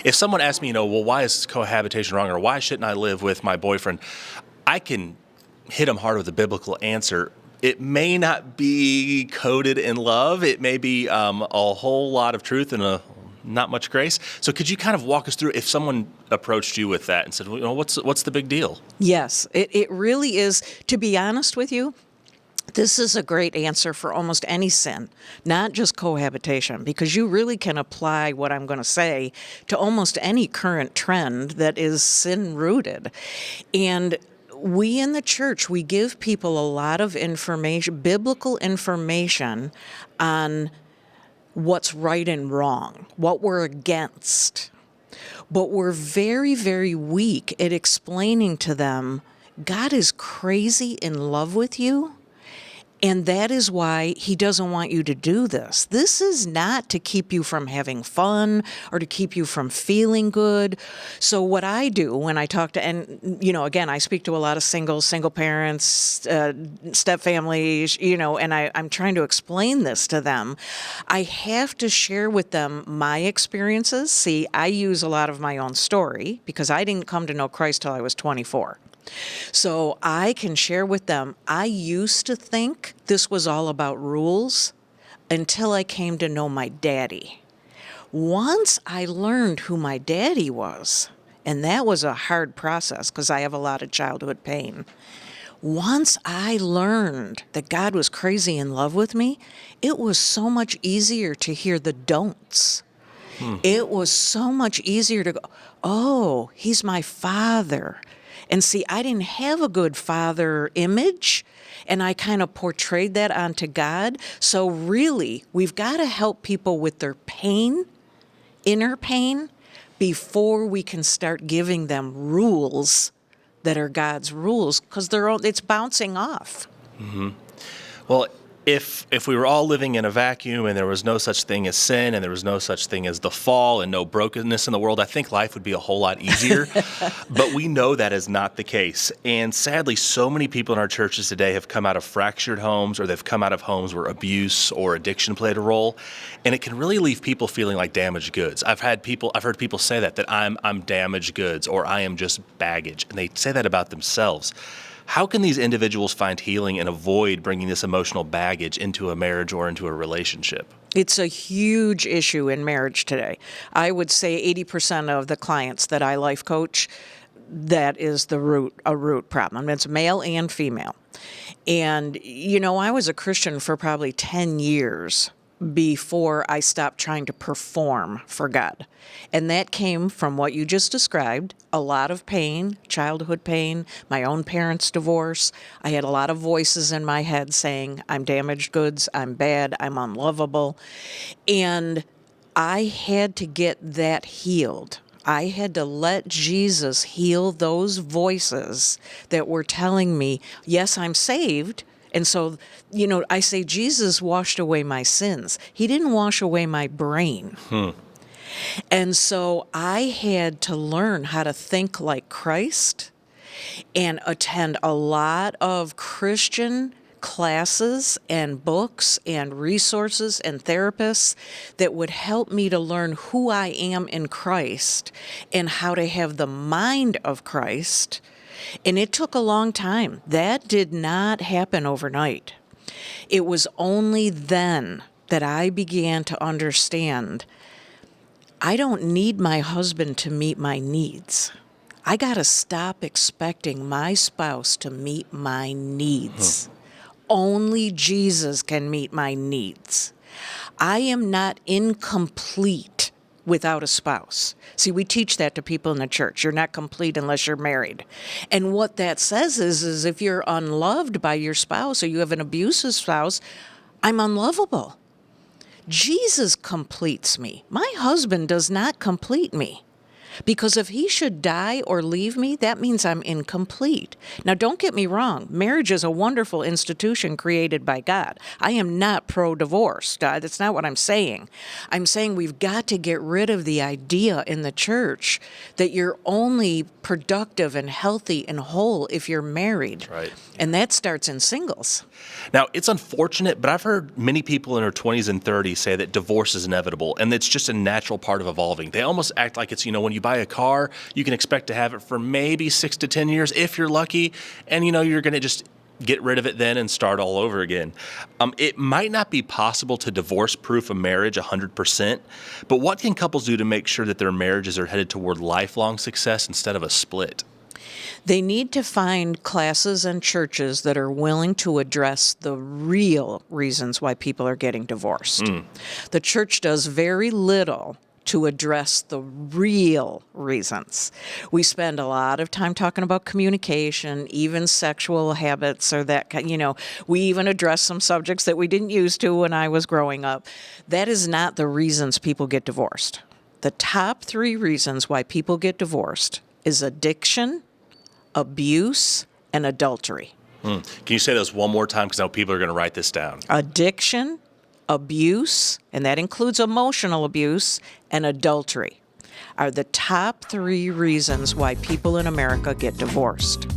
If someone asks me, well, why is cohabitation wrong, or why shouldn't I live with my boyfriend? I can hit them hard with a biblical answer. It may not be coded in love. It may be a whole lot of truth and not much grace. So could you kind of walk us through if someone approached you with that and said, well, what's the big deal? Yes, it really is. To be honest with you, this is a great answer for almost any sin, not just cohabitation, because you really can apply what I'm going to say to almost any current trend that is sin-rooted. And we in the church, we give people a lot of information, biblical information on what's right and wrong, what we're against. But we're very, very weak at explaining to them, God is crazy in love with you. And that is why he doesn't want you to do this. This is not to keep you from having fun or to keep you from feeling good. So what I do when I talk to, and, again, I speak to a lot of single parents, step families, and I'm trying to explain this to them. I have to share with them my experiences. See, I use a lot of my own story because I didn't come to know Christ till I was 24. So I can share with them, I used to think this was all about rules until I came to know my daddy. Once I learned who my daddy was, and that was a hard process because I have a lot of childhood pain. Once I learned that God was crazy in love with me, it was so much easier to hear the don'ts. It was so much easier to go, oh, he's my father. And see, I didn't have a good father image, and I kind of portrayed that onto God. So really, we've got to help people with their pain, inner pain, before we can start giving them rules that are God's rules, because it's bouncing off. Mm-hmm. Well, if we were all living in a vacuum and there was no such thing as sin and there was no such thing as the fall and no brokenness in the world, I think life would be a whole lot easier. But we know that is not the case. And sadly, so many people in our churches today have come out of fractured homes, or they've come out of homes where abuse or addiction played a role. And it can really leave people feeling like damaged goods. I've heard people say that I'm damaged goods, or I am just baggage. And they say that about themselves. How can these individuals find healing and avoid bringing this emotional baggage into a marriage or into a relationship? It's a huge issue in marriage today. I would say 80% of the clients that I life coach, that is a root problem. It's male and female. And, I was a Christian for probably 10 years before I stopped trying to perform for God. And that came from what you just described, a lot of pain, childhood pain, my own parents' divorce. I had a lot of voices in my head saying, I'm damaged goods, I'm bad, I'm unlovable. And I had to get that healed. I had to let Jesus heal those voices that were telling me, yes, I'm saved. And so, I say Jesus washed away my sins. He didn't wash away my brain. And so I had to learn how to think like Christ and attend a lot of Christian classes and books and resources and therapists that would help me to learn who I am in Christ and how to have the mind of Christ. And it took a long time. That did not happen overnight. It was only then that I began to understand I don't need my husband to meet my needs. I got to stop expecting my spouse to meet my needs. Only Jesus can meet my needs. I am not incomplete without a spouse. See, we teach that to people in the church. You're not complete unless you're married. And what that says is if you're unloved by your spouse or you have an abusive spouse, I'm unlovable. Jesus completes me. My husband does not complete me. Because if he should die or leave me, that means I'm incomplete. Now, don't get me wrong. Marriage is a wonderful institution created by God. I am not pro-divorce. That's not what I'm saying. I'm saying we've got to get rid of the idea in the church that you're only productive and healthy and whole if you're married. Right. And that starts in singles. Now, it's unfortunate, but I've heard many people in their 20s and 30s say that divorce is inevitable, and it's just a natural part of evolving. They almost act like it's, when you buy a car, you can expect to have it for maybe 6 to 10 years if you're lucky, and, you're going to just get rid of it then and start all over again. It might not be possible to divorce-proof a marriage 100%, but what can couples do to make sure that their marriages are headed toward lifelong success instead of a split? They need to find classes and churches that are willing to address the real reasons why people are getting divorced. The church does very little to address the real reasons. We spend a lot of time talking about communication, even sexual habits or that kind, we even address some subjects that we didn't used to when I was growing up. That is not the reasons people get divorced. The top 3 reasons why people get divorced is addiction, abuse, and adultery. Can you say those one more time? Because I know people are going to write this down. Addiction, abuse, and that includes emotional abuse, and adultery are the top 3 reasons why people in America get divorced.